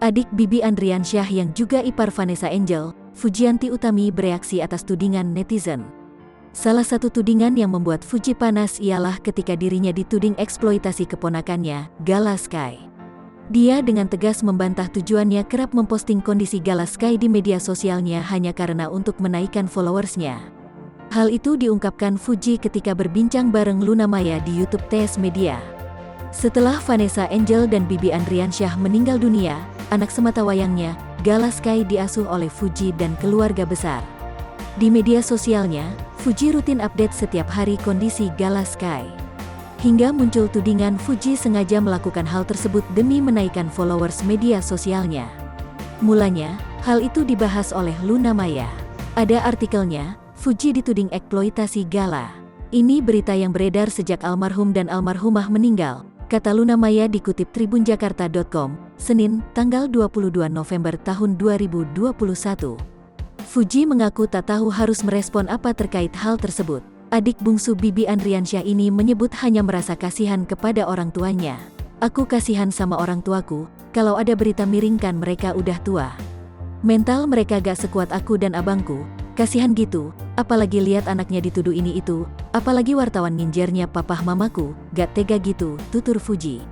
Adik Bibi Andriansyah yang juga ipar Vanessa Angel, Fujianti Utami bereaksi atas tudingan netizen. Salah satu tudingan yang membuat Fuji panas ialah ketika dirinya dituding eksploitasi keponakannya, Gala Sky. Dia dengan tegas membantah tujuannya kerap memposting kondisi Gala Sky di media sosialnya hanya karena untuk menaikkan followersnya. Hal itu diungkapkan Fuji ketika berbincang bareng Luna Maya di YouTube TS Media. Setelah Vanessa Angel dan Bibi Andriansyah meninggal dunia, anak sematawayangnya, Gala Sky diasuh oleh Fuji dan keluarga besar. Di media sosialnya, Fuji rutin update setiap hari kondisi Gala Sky. Hingga muncul tudingan Fuji sengaja melakukan hal tersebut demi menaikkan followers media sosialnya. Mulanya, hal itu dibahas oleh Luna Maya. Ada artikelnya, Fuji dituding eksploitasi Gala. Ini berita yang beredar sejak almarhum dan almarhumah meninggal, kata Luna Maya dikutip tribunjakarta.com, Senin, tanggal 22 November tahun 2021. Fuji mengaku tak tahu harus merespon apa terkait hal tersebut. Adik bungsu Bibi Andriansyah ini menyebut hanya merasa kasihan kepada orang tuanya. Aku kasihan sama orang tuaku, kalau ada berita miringkan mereka udah tua. Mental mereka gak sekuat aku dan abangku, kasihan gitu, apalagi lihat anaknya dituduh ini itu, apalagi wartawan nginjernya papah mamaku, gak tega gitu, tutur Fuji.